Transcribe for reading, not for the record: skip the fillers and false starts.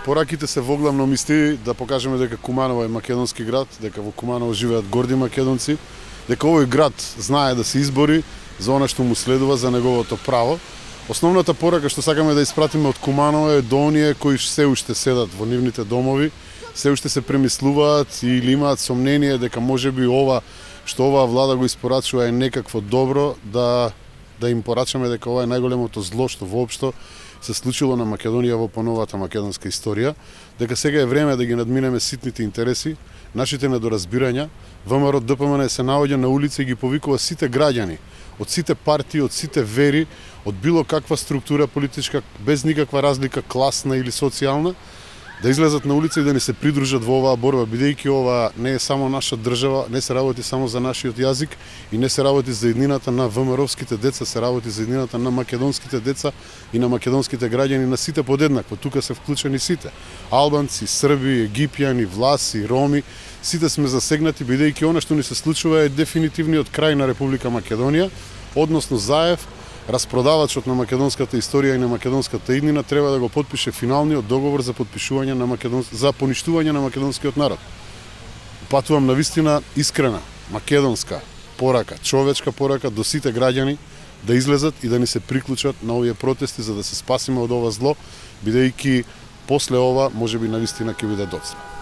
Пораките се во главном исти да покажеме дека Куманово е македонски град, дека во Куманово живеат горди македонци, дека овој град знае да се избори за она што му следува, за неговото право. Основната порака што сакаме да испратиме од Куманово е до оние кои се уште седат во нивните домови, се уште се премислуваат или имаат сомнение дека можеби ова што оваа влада го испорачува е некакво добро, да им порачаме дека ова е најголемото зло што воопшто се случило на Македонија во поновата македонска историја, дека сега е време да ги надминеме ситните интереси, нашите недоразбирања. ВМРО ДПМН се наоѓа на улица и ги повикува сите граѓани, од сите партии, од сите вери, од било каква структура политичка, без никаква разлика класна или социјална, да излезат на улица и да ни се придружат во оваа борба, бидејќи ова не е само наша држава, не се работи само за нашиот јазик и не се работи за еднината на ВМРО-вските деца, се работи за еднината на македонските деца и на македонските граѓани, на сите подеднакво. Тука се вклучени сите. Албанци, срби, египјани, власи, роми, сите сме засегнати, бидејќи она што ни се случува е дефинитивниот крај на Република Македонија, односно Заев, распродавачот на македонската историја и на македонската иднина, треба да го потпише финалниот договор за потпишување на за поништување на македонскиот народ. Патувам на вистина искрена македонска порака, човечка порака до сите граѓани да излезат и да ни се приклучат на овие протести за да се спасиме од ова зло, бидејќи после ова можеби на вистина ќе биде доцна.